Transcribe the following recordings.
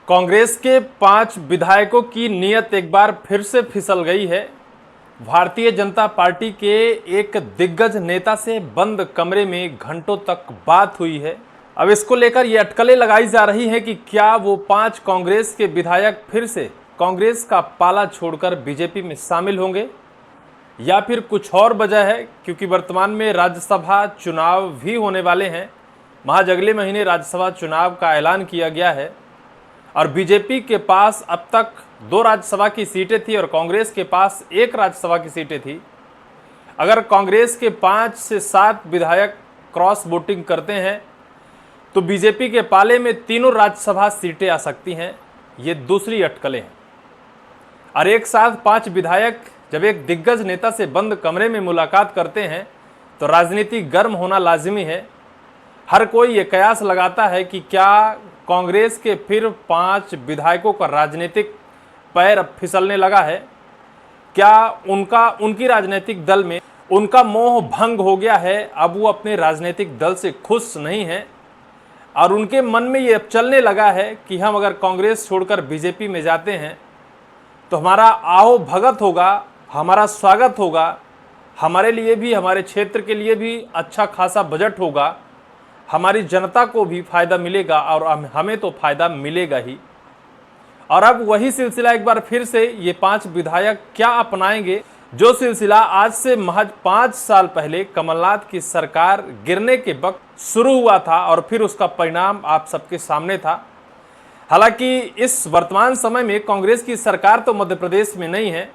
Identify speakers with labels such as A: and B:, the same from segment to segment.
A: कांग्रेस के 5 विधायकों की नीयत एक बार फिर से फिसल गई है। भारतीय जनता पार्टी के एक दिग्गज नेता से बंद कमरे में घंटों तक बात हुई है। अब इसको लेकर ये अटकलें लगाई जा रही हैं कि क्या वो 5 कांग्रेस के विधायक फिर से कांग्रेस का पाला छोड़कर बीजेपी में शामिल होंगे या फिर कुछ और वजह है, क्योंकि वर्तमान में राज्यसभा चुनाव भी होने वाले हैं। महज अगले महीने राज्यसभा चुनाव का ऐलान किया गया है और बीजेपी के पास अब तक 2 राज्यसभा की सीटें थी और कांग्रेस के पास 1 राज्यसभा की सीटें थी। अगर कांग्रेस के 5 से 7 विधायक क्रॉस वोटिंग करते हैं तो बीजेपी के पाले में तीनों राज्यसभा सीटें आ सकती हैं। ये दूसरी अटकलें हैं। और एक साथ 5 विधायक जब एक दिग्गज नेता से बंद कमरे में मुलाकात करते हैं तो राजनीति गर्म होना लाजिमी है। हर कोई ये कयास लगाता है कि क्या कांग्रेस के फिर 5 विधायकों का राजनीतिक पैर अब फिसलने लगा है, क्या उनकी राजनीतिक दल में उनका मोह भंग हो गया है, अब वो अपने राजनीतिक दल से खुश नहीं हैं और उनके मन में ये अब चलने लगा है कि हम अगर कांग्रेस छोड़कर बीजेपी में जाते हैं तो हमारा आओ भगत होगा, हमारा स्वागत होगा, हमारे लिए भी, हमारे क्षेत्र के लिए भी अच्छा खासा बजट होगा, हमारी जनता को भी फायदा मिलेगा और हमें तो फायदा मिलेगा ही। और अब वही सिलसिला एक बार फिर से ये 5 विधायक क्या अपनाएंगे, जो सिलसिला आज से महज 5 साल पहले कमलनाथ की सरकार गिरने के वक्त शुरू हुआ था और फिर उसका परिणाम आप सबके सामने था। हालांकि इस वर्तमान समय में कांग्रेस की सरकार तो मध्य प्रदेश में नहीं है,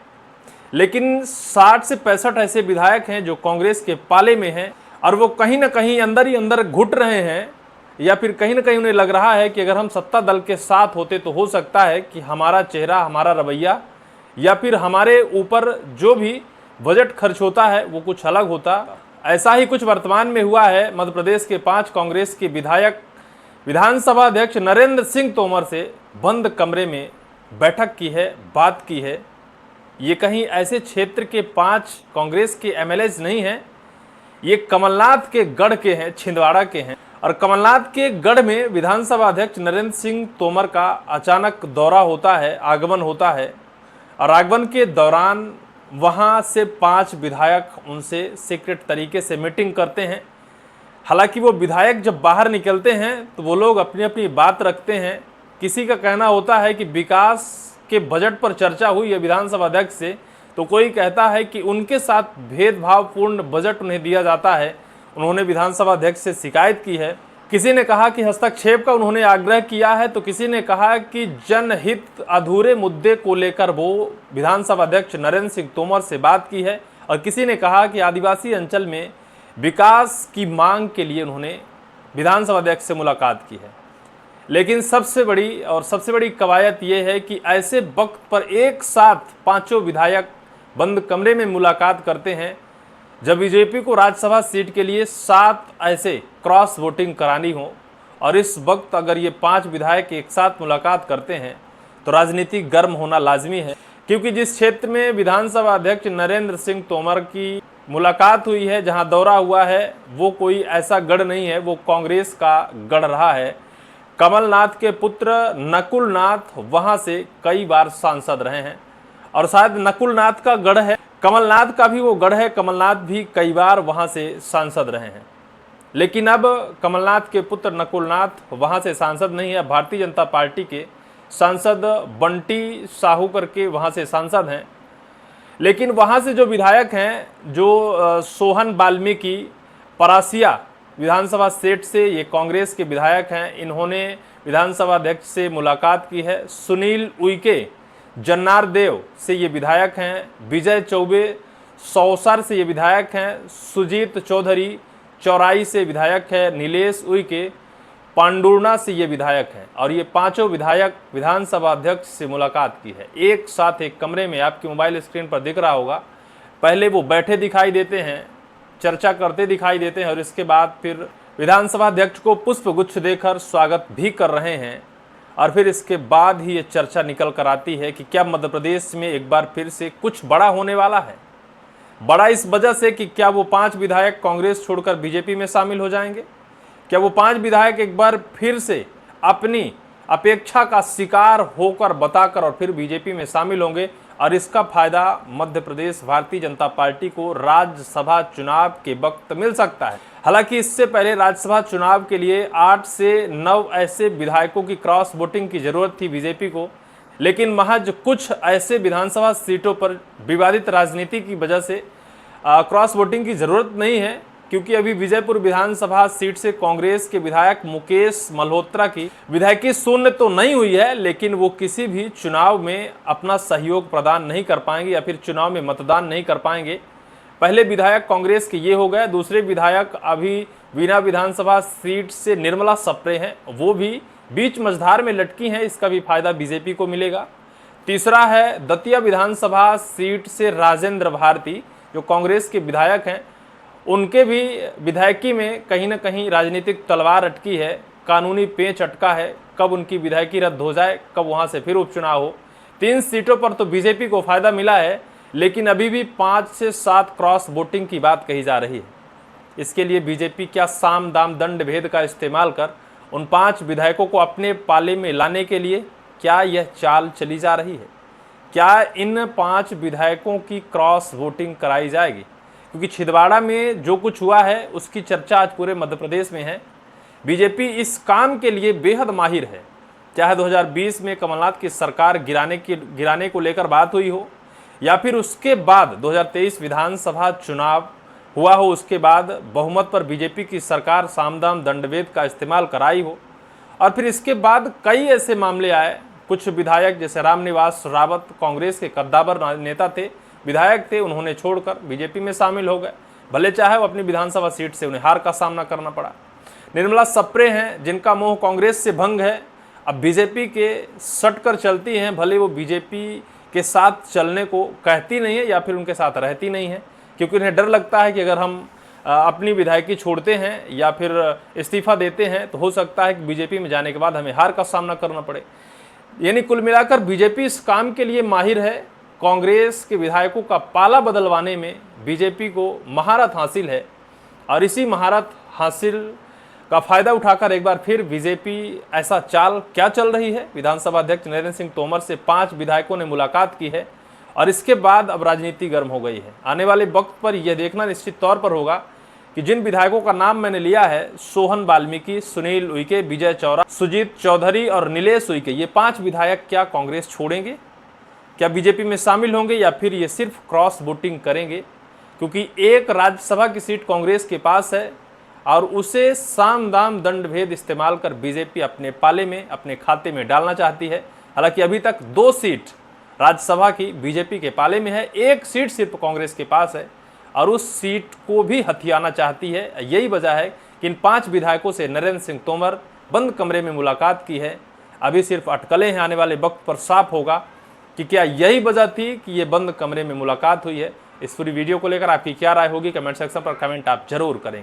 A: लेकिन 60 से 65 ऐसे विधायक हैं जो कांग्रेस के पाले में हैं और वो कहीं ना कहीं अंदर ही अंदर घुट रहे हैं या फिर कहीं ना कहीं उन्हें लग रहा है कि अगर हम सत्ता दल के साथ होते तो हो सकता है कि हमारा चेहरा, हमारा रवैया या फिर हमारे ऊपर जो भी बजट खर्च होता है वो कुछ अलग होता। ऐसा ही कुछ वर्तमान में हुआ है। मध्य प्रदेश के 5 कांग्रेस के विधायक विधानसभा अध्यक्ष नरेंद्र सिंह तोमर से बंद कमरे में बैठक की है, बात की है। ये कहीं ऐसे क्षेत्र के 5 कांग्रेस के एमएलएज नहीं हैं, ये कमलनाथ के गढ़ के हैं, छिंदवाड़ा के हैं। और कमलनाथ के गढ़ में विधानसभा अध्यक्ष नरेंद्र सिंह तोमर का अचानक दौरा होता है, आगमन होता है और आगमन के दौरान वहां से 5 विधायक उनसे सीक्रेट तरीके से मीटिंग करते हैं। हालांकि वो विधायक जब बाहर निकलते हैं तो वो लोग अपनी अपनी बात रखते हैं। किसी का कहना होता है कि विकास के बजट पर चर्चा हुई है विधानसभा अध्यक्ष से, तो कोई कहता है कि उनके साथ भेदभावपूर्ण बजट उन्हें दिया जाता है, उन्होंने विधानसभा अध्यक्ष से शिकायत की है। किसी ने कहा कि हस्तक्षेप का उन्होंने आग्रह किया है, तो किसी ने कहा कि जनहित अधूरे मुद्दे को लेकर वो विधानसभा अध्यक्ष नरेंद्र सिंह तोमर से बात की है और किसी ने कहा कि आदिवासी अंचल में विकास की मांग के लिए उन्होंने विधानसभा अध्यक्ष से मुलाकात की है। लेकिन सबसे बड़ी कवायद ये है कि ऐसे वक्त पर एक साथ 5 विधायक बंद कमरे में मुलाकात करते हैं जब बीजेपी को राज्यसभा सीट के लिए 7 ऐसे क्रॉस वोटिंग करानी हो और इस वक्त अगर ये 5 विधायक एक साथ मुलाकात करते हैं तो राजनीति गर्म होना लाजमी है। क्योंकि जिस क्षेत्र में विधानसभा अध्यक्ष नरेंद्र सिंह तोमर की मुलाकात हुई है, जहां दौरा हुआ है, वो कोई ऐसा गढ़ नहीं है, वो कांग्रेस का गढ़ रहा है। कमलनाथ के पुत्र नकुल नाथ वहां से कई बार सांसद रहे हैं और शायद नकुल नाथ का गढ़ है, कमलनाथ का भी वो गढ़ है, कमलनाथ भी कई बार वहां से सांसद रहे हैं। लेकिन अब कमलनाथ के पुत्र नकुल नाथ वहां से सांसद नहीं है, भारतीय जनता पार्टी के सांसद बंटी साहू करके वहां से सांसद हैं। लेकिन वहां से जो विधायक हैं, जो सोहन वाल्मीकि परासिया विधानसभा सीट से ये कांग्रेस के विधायक हैं, इन्होंने विधानसभा अध्यक्ष से मुलाकात की है। सुनील उइके जन्नार देव से ये विधायक हैं, विजय चौबे सौसर से ये विधायक हैं, सुजीत चौधरी चौराई से विधायक है, नीलेश उइके पांडुर्ना से ये विधायक हैं और ये 5 विधायक विधानसभा अध्यक्ष से मुलाकात की है। एक साथ एक कमरे में, आपकी मोबाइल स्क्रीन पर दिख रहा होगा, पहले वो बैठे दिखाई देते हैं, चर्चा करते दिखाई देते हैं और इसके बाद फिर विधानसभा अध्यक्ष को पुष्प गुच्छ देकर स्वागत भी कर रहे हैं। और फिर इसके बाद ही ये चर्चा निकल कर आती है कि क्या मध्य प्रदेश में एक बार फिर से कुछ बड़ा होने वाला है। बड़ा इस वजह से कि क्या वो 5 विधायक कांग्रेस छोड़कर बीजेपी में शामिल हो जाएंगे, क्या वो 5 विधायक एक बार फिर से अपनी अपेक्षा का शिकार होकर बताकर और फिर बीजेपी में शामिल होंगे और इसका फायदा मध्य प्रदेश भारतीय जनता पार्टी को राज्यसभा चुनाव के वक्त मिल सकता है। हालांकि इससे पहले राज्यसभा चुनाव के लिए 8 से 9 ऐसे विधायकों की क्रॉस वोटिंग की जरूरत थी बीजेपी को, लेकिन महज कुछ ऐसे विधानसभा सीटों पर विवादित राजनीति की वजह से क्रॉस वोटिंग की जरूरत नहीं है, क्योंकि अभी विजयपुर विधानसभा सीट से कांग्रेस के विधायक मुकेश मल्होत्रा की विधायकी शून्य तो नहीं हुई है, लेकिन वो किसी भी चुनाव में अपना सहयोग प्रदान नहीं कर पाएंगे या फिर चुनाव में मतदान नहीं कर पाएंगे। पहले विधायक कांग्रेस के ये हो गए, दूसरे विधायक अभी बीना विधानसभा सीट से निर्मला सप्रे हैं, वो भी बीच मझधार में लटकी हैं, इसका भी फायदा बीजेपी को मिलेगा। तीसरा है दतिया विधानसभा सीट से राजेंद्र भारती, जो कांग्रेस के विधायक हैं, उनके भी विधायकी में कहीं ना कहीं राजनीतिक तलवार अटकी है, कानूनी पेंच अटका है, कब उनकी विधायकी रद्द हो जाए, कब वहां से फिर उपचुनाव हो। 3 सीटों पर तो बीजेपी को फायदा मिला है, लेकिन अभी भी 5 से 7 क्रॉस वोटिंग की बात कही जा रही है। इसके लिए बीजेपी क्या साम दाम दंड भेद का इस्तेमाल कर उन 5 विधायकों को अपने पाले में लाने के लिए क्या यह चाल चली जा रही है? क्या इन 5 विधायकों की क्रॉस वोटिंग कराई जाएगी? क्योंकि छिंदवाड़ा में जो कुछ हुआ है उसकी चर्चा आज पूरे मध्य प्रदेश में है। बीजेपी इस काम के लिए बेहद माहिर है, चाहे 2020 में कमलनाथ की सरकार गिराने को लेकर बात हुई हो, या फिर उसके बाद 2023 विधानसभा चुनाव हुआ हो, उसके बाद बहुमत पर बीजेपी की सरकार सामदाम दंडभेद का इस्तेमाल कराई हो, और फिर इसके बाद कई ऐसे मामले आए। कुछ विधायक जैसे रामनिवास रावत कांग्रेस के कद्दावर नेता थे, विधायक थे, उन्होंने छोड़कर बीजेपी में शामिल हो गए, भले चाहे वो अपनी विधानसभा सीट से उन्हें हार का सामना करना पड़ा। निर्मला सप्रे हैं, जिनका मोह कांग्रेस से भंग है, अब बीजेपी के सट कर चलती हैं, भले वो बीजेपी के साथ चलने को कहती नहीं है या फिर उनके साथ रहती नहीं है, क्योंकि उन्हें डर लगता है कि अगर हम अपनी विधायकी छोड़ते हैं या फिर इस्तीफा देते हैं तो हो सकता है कि बीजेपी में जाने के बाद हमें हार का सामना करना पड़े। यानी कुल मिलाकर बीजेपी इस काम के लिए माहिर है। कांग्रेस के विधायकों का पाला बदलवाने में बीजेपी को महारत हासिल है, और इसी महारत हासिल का फायदा उठाकर एक बार फिर बीजेपी ऐसा चाल क्या चल रही है। विधानसभा अध्यक्ष नरेंद्र सिंह तोमर से 5 विधायकों ने मुलाकात की है, और इसके बाद अब राजनीति गर्म हो गई है। आने वाले वक्त पर यह देखना निश्चित तौर पर होगा कि जिन विधायकों का नाम मैंने लिया है, सोहन वाल्मीकि, सुनील उइके, विजय चौरा, सुजीत चौधरी और नीलेश उइके, ये 5 विधायक क्या कांग्रेस छोड़ेंगे? क्या बीजेपी में शामिल होंगे या फिर ये सिर्फ क्रॉस वोटिंग करेंगे? क्योंकि एक राज्यसभा की सीट कांग्रेस के पास है और उसे साम दाम दंड भेद इस्तेमाल कर बीजेपी अपने पाले में, अपने खाते में डालना चाहती है। हालांकि अभी तक 2 सीट राज्यसभा की बीजेपी के पाले में है, 1 सीट सिर्फ कांग्रेस के पास है, और उस सीट को भी हथियाना चाहती है। यही वजह है कि इन 5 विधायकों से नरेंद्र सिंह तोमर बंद कमरे में मुलाकात की है। अभी सिर्फ अटकलें हैं, आने वाले वक्त पर साफ होगा कि क्या यही वजह थी कि ये बंद कमरे में मुलाकात हुई है। इस पूरी वीडियो को लेकर आपकी क्या राय होगी, कमेंट सेक्शन पर कमेंट आप जरूर करेंगे।